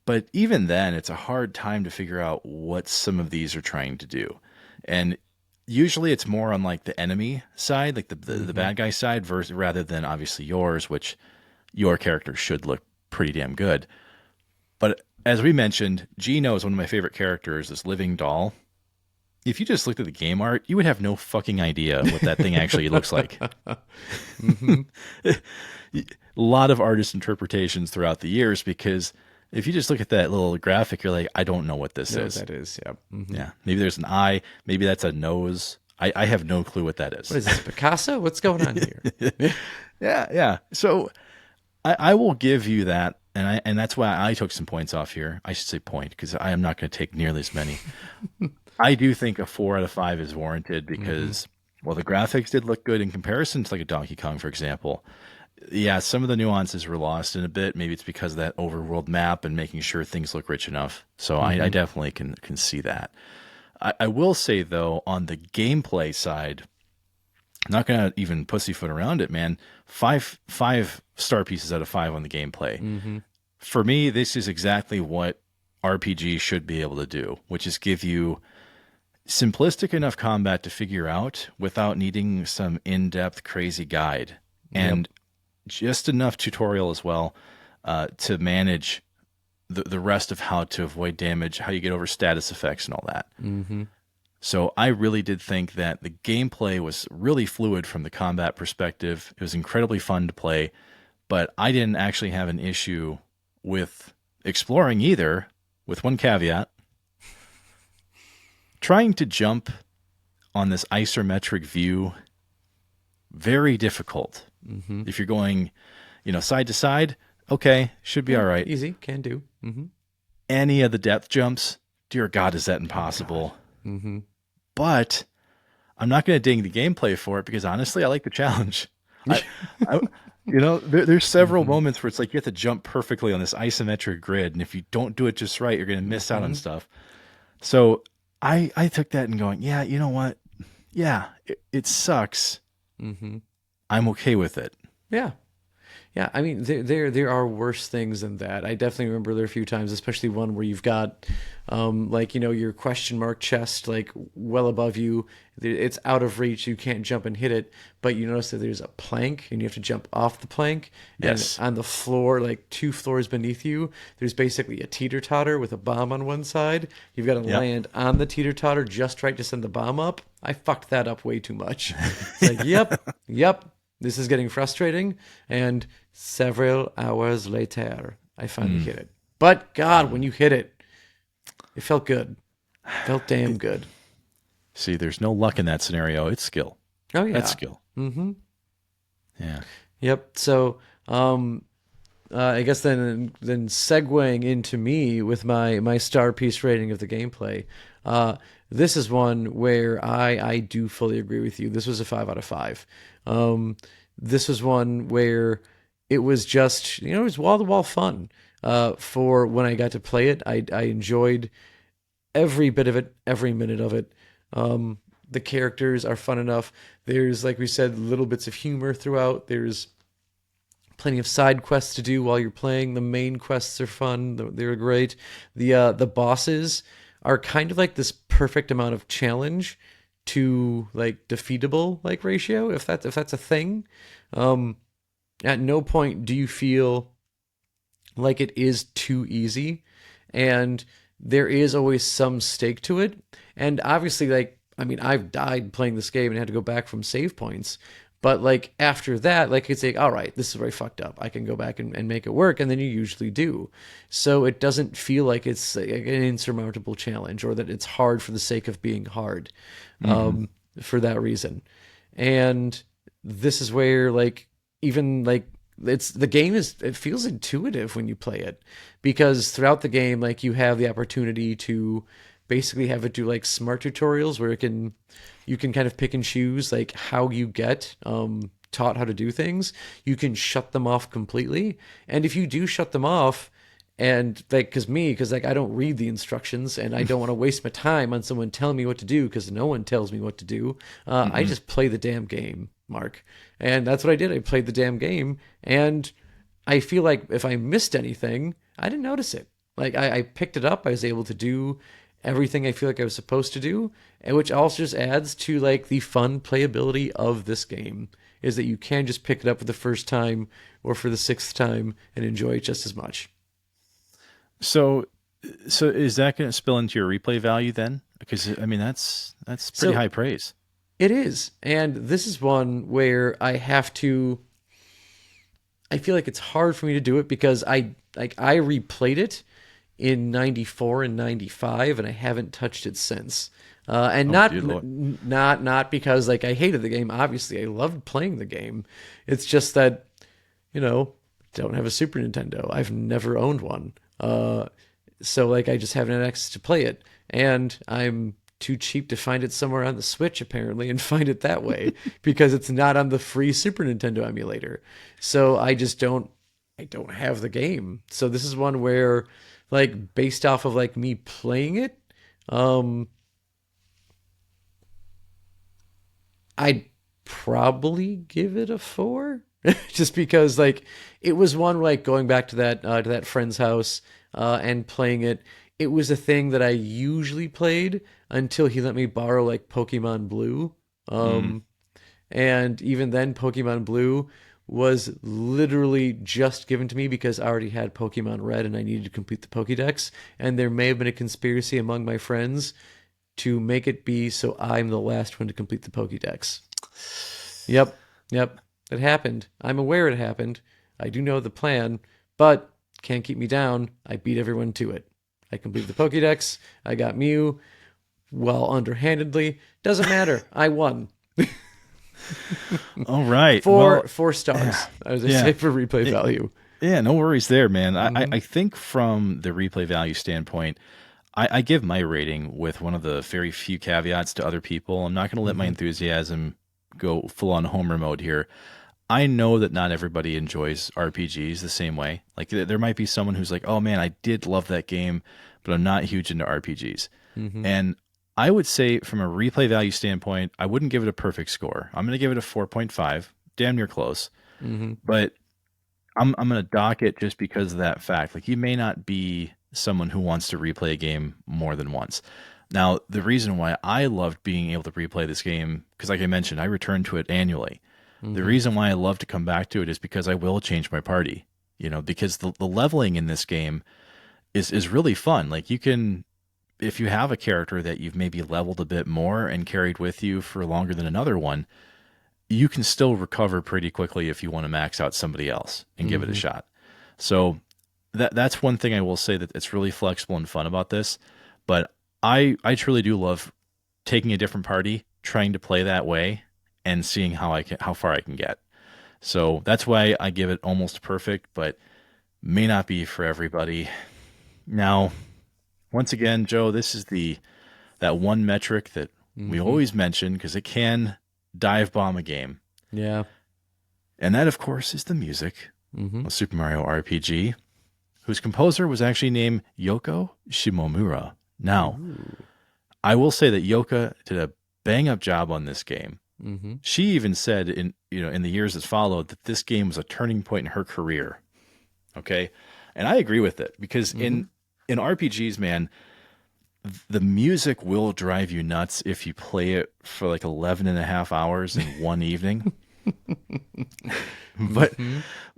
But even then, it's a hard time to figure out what some of these are trying to do. And usually it's more on like the enemy side, like the bad guy side, rather than obviously yours, which your character should look pretty damn good. But as we mentioned, Gino is one of my favorite characters, this living doll. If you just looked at the game art, you would have no fucking idea what that thing actually looks like. A lot of artist interpretations throughout the years because if you just look at that little graphic, you're like, I don't know what this is. That is, yeah. Yeah. Maybe there's an eye. Maybe that's a nose. I have no clue what that is. What is this, Picasso? What's going on here? Yeah. So I will give you that. And that's why I took some points off here. I should say point because I am not going to take nearly as many. I do think a 4 out of 5 is warranted because, well, the graphics did look good in comparison to like a Donkey Kong, for example. Yeah, some of the nuances were lost in a bit. Maybe it's because of that overworld map and making sure things look rich enough. So I definitely can see that. I will say, though, on the gameplay side, I'm not going to even pussyfoot around it, man. Five star pieces out of 5 on the gameplay. For me, this is exactly what RPG should be able to do, which is give you simplistic enough combat to figure out without needing some in-depth crazy guide and just enough tutorial as well to manage the rest of how to avoid damage, how you get over status effects and all that. So I really did think that the gameplay was really fluid from the combat perspective. It was incredibly fun to play, but I didn't actually have an issue with exploring either, with one caveat. Trying to jump on this isometric view, very difficult. If you're going, side to side, okay, should be all right. Easy, can do. Any of the depth jumps, dear God, is that impossible? But I'm not going to ding the gameplay for it because honestly, I like the challenge. There's several moments where it's like you have to jump perfectly on this isometric grid, and if you don't do it just right, you're going to miss out on stuff. So I took that and going, yeah, you know what? Yeah, it sucks. I'm okay with it. Yeah. Yeah, I mean, there are worse things than that. I definitely remember there are a few times, especially one where you've got, your question mark chest, like, well above you. It's out of reach. You can't jump and hit it. But you notice that there's a plank, and you have to jump off the plank. Yes. And on the floor, like 2 floors beneath you, there's basically a teeter-totter with a bomb on one side. You've got to land on the teeter-totter just right to send the bomb up. I fucked that up way too much. It's like, yep. This is getting frustrating, and several hours later, I finally hit it. But God, when you hit it, it felt good. Felt damn good. See, there's no luck in that scenario. It's skill. Oh yeah, That's skill. Yeah. Yep. So, I guess then segueing into me with my star piece rating of the gameplay. This is one where I do fully agree with you. This was a 5 out of 5. This was one where it was just, it was wall-to-wall fun. For when I got to play it, I enjoyed every bit of it, every minute of it. The characters are fun enough. There's, like we said, little bits of humor throughout. There's plenty of side quests to do while you're playing. The main quests are fun. They're great. The bosses are kind of like this perfect amount of challenge to like defeatable like ratio, if that's a thing. Um, at no point do you feel like it is too easy, and there is always some stake to it. And obviously, like, I mean, I've died playing this game and had to go back from save points. But like after that, like it's like, all right, this is where I fucked up. I can go back and make it work, and then you usually do. So it doesn't feel like it's like an insurmountable challenge, or that it's hard for the sake of being hard, for that reason. And this is where like even like it's the game is it feels intuitive when you play it, because throughout the game like you have the opportunity to basically have it do like smart tutorials where you can kind of pick and choose like how you get taught how to do things. You can shut them off completely, and if you do shut them off, and like because like I don't read the instructions and I don't want to waste my time on someone telling me what to do, because no one tells me what to do. I just play the damn game, Mark. And that's what I did. I played the damn game, and I feel like if I missed anything, I didn't notice it. Like I picked it up. I was able to do everything I feel like I was supposed to do, and which also just adds to like the fun playability of this game, is that you can just pick it up for the first time or for the sixth time and enjoy it just as much. So, so is that going to spill into your replay value then? Because I mean, that's pretty So high praise. it is. And this is one where I feel like it's hard for me to do it because I replayed it in 94 and 95 and I haven't touched it since. And Oh, not dear Lord. not because like I hated the game. Obviously, I loved playing the game. It's just that, you know, don't have a Super Nintendo. I've never owned one. So like I just haven't had access to play it, and I'm too cheap to find it somewhere on the Switch apparently and find it that way because it's not on the free Super Nintendo emulator. So I don't have the game. So this is one where like based off of like me playing it, um I'd probably give it a 4 just because like it was one like going back to that friend's house and playing it. It was a thing that I usually played until he let me borrow like Pokemon Blue. Mm. Um, and even then, Pokemon Blue was literally just given to me because I already had Pokemon Red and I needed to complete the Pokédex. And there may have been a conspiracy among my friends to make it be so I'm the last one to complete the Pokédex. Yep, yep, it happened. I'm aware it happened. I do know the plan, but can't keep me down. I beat everyone to it. I completed the Pokédex. I got Mew, well, underhandedly. Doesn't matter. I won. All right. Four Well, 4 stars, as I yeah. say, for replay value. Yeah, no worries there, man. Hmm. I think from the replay value standpoint, I give my rating with one of the very few caveats to other people. I'm not going to let my Hmm. enthusiasm go full on homer mode here. I know that not everybody enjoys RPGs the same way. Like there might be someone who's like, "Oh man, I did love that game, but I'm not huge into RPGs." Hmm. And I would say from a replay value standpoint, I wouldn't give it a perfect score. I'm going to give it a 4.5, damn near close. Hmm. But I'm going to dock it just because of that fact. Like you may not be someone who wants to replay a game more than once. Now, the reason why I loved being able to replay this game, because like I mentioned, I return to it annually. The Hmm. reason why I love to come back to it is because I will change my party. You know, because the leveling in this game is really fun. Like you can, if you have a character that you've maybe leveled a bit more and carried with you for longer than another one, you can still recover pretty quickly if you want to max out somebody else and give it a Hmm. shot. So that's one thing I will say, that it's really flexible and fun about this. But I truly do love taking a different party, trying to play that way, and seeing how far I can get. So that's why I give it almost perfect, but may not be for everybody. Now, once again, Joe, this is the that one metric that we Hmm. always mention because it can dive bomb a game. Yeah. And that, of course, is the music Hmm. of Super Mario RPG, whose composer was actually named Yoko Shimomura. Now, Ooh. I will say that Yoka did a bang up job on this game. She even said in the years that followed that this game was a turning point in her career. Okay. And I agree with it because in RPGs, man, the music will drive you nuts if you play it for like 11 and a half hours in one evening. but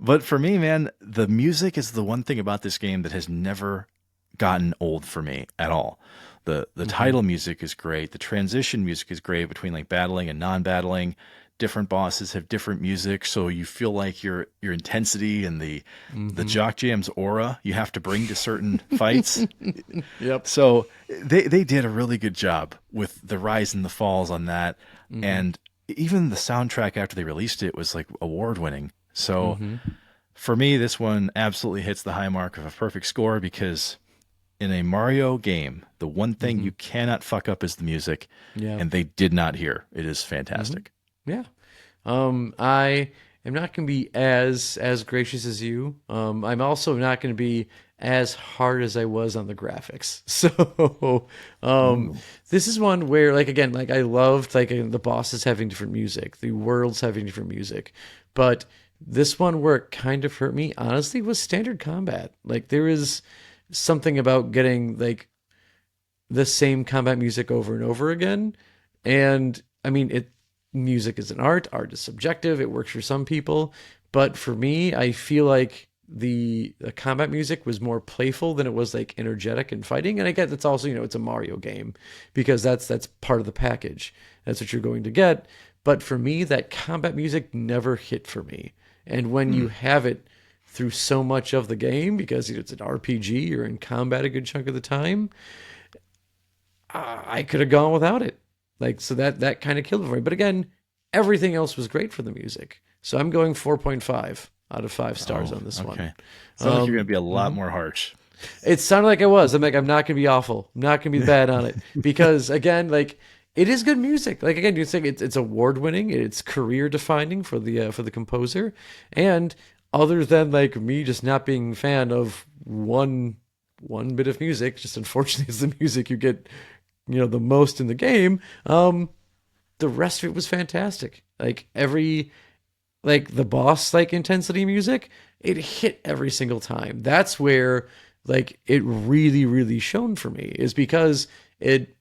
but for me, man, the music is the one thing about this game that has never gotten old for me at all. The title music is great. The transition music is great between like battling and non-battling. Different bosses have different music, so you feel like your intensity and the Jock Jam's aura you have to bring to certain fights. Yep. So they did a really good job with the rise and the falls on that, and even the soundtrack after they released it was like award winning. So for me, this one absolutely hits the high mark of a perfect score because in a Mario game, the one thing you cannot fuck up is the music, and they did not here. It is fantastic. Yeah. I am not going to be as gracious as you. I'm also not going to be as hard as I was on the graphics. So, this is one where, like, again, like I loved like the bosses having different music, the worlds having different music, but this one where it kind of hurt me, honestly, was standard combat. Like there is something about getting like the same combat music over and over again, and I mean music is an art is subjective, it works for some people, but for me I feel like the combat music was more playful than it was like energetic and fighting. And I get that's also, it's a Mario game because that's part of the package, that's what you're going to get. But for me, that combat music never hit for me. And when you have it through so much of the game, because it's an RPG, you're in combat a good chunk of the time, I could have gone without it. Like, so that kind of killed it for me. But again, everything else was great for the music. So I'm going 4.5 out of 5 stars on this one. Sounds like you're going to be a lot more harsh. It sounded like I was. I'm like, I'm not going to be awful. I'm not going to be bad on it. Because again, like, it is good music. Like, again, you're saying it's award winning. It's career defining for the composer. And other than like me just not being a fan of one bit of music, just unfortunately is the music you get the most in the game, the rest of it was fantastic. Like the boss like intensity music, it hit every single time. That's where like it really, really shone for me, is because it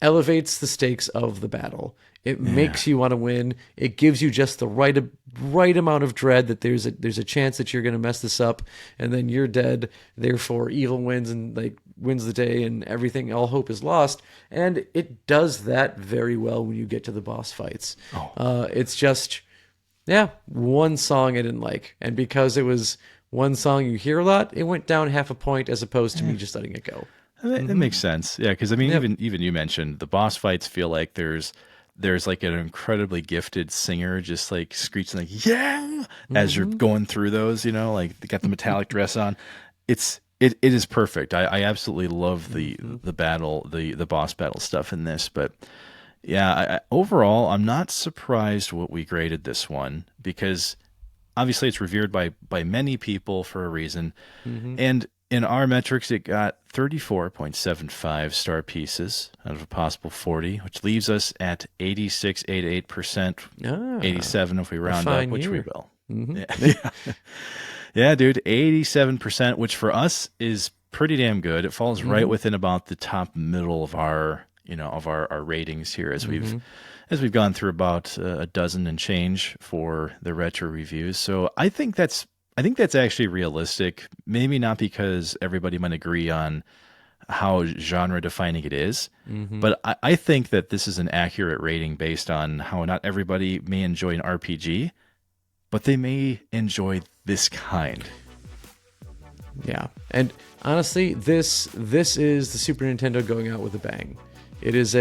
elevates the stakes of the battle. It makes you want to win. It gives you just the right amount of dread that there's a chance that you're going to mess this up and then you're dead. Therefore, evil wins and like wins the day and everything. All hope is lost. And it does that very well when you get to the boss fights. It's just, one song I didn't like, and because it was one song you hear a lot, it went down half a point as opposed to me just letting it go. That makes sense. Yeah, because I mean, even you mentioned the boss fights feel like there's like an incredibly gifted singer just like screeching like as you're going through those, like they got the metallic dress on. It is perfect. I absolutely love the battle, the boss battle stuff in this. But yeah, overall, I'm not surprised what we graded this one, because obviously it's revered by many people for a reason, and in our metrics, it got 34.75 star pieces out of a possible 40, which leaves us at 86.88%, 87 if we round up, which we will. Yeah, dude, 87%, which for us is pretty damn good. It falls right within about the top middle of our our ratings here as we've gone through about a dozen and change for the retro reviews. So I think that's actually realistic. Maybe not because everybody might agree on how genre defining it is, but I think that this is an accurate rating based on how not everybody may enjoy an RPG, but they may enjoy this kind. Yeah, and honestly, this is the Super Nintendo going out with a bang. It is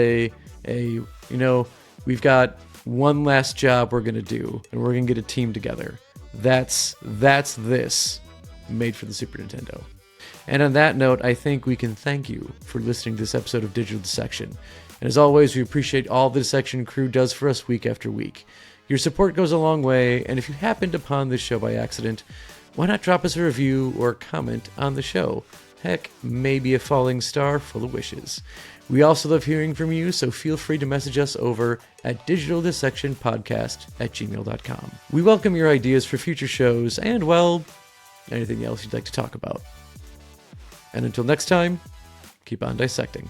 we've got one last job we're gonna do, and we're gonna get a team together. That's this made for the Super Nintendo. And on that note, I think we can thank you for listening to this episode of Digital Dissection. And as always, we appreciate all the Dissection crew does for us week after week. Your support goes a long way, and if you happened upon this show by accident, why not drop us a review or comment on the show? Heck, maybe a falling star full of wishes. We also love hearing from you, so feel free to message us over at digitaldissectionpodcast@gmail.com. We welcome your ideas for future shows and, well, anything else you'd like to talk about. And until next time, keep on dissecting.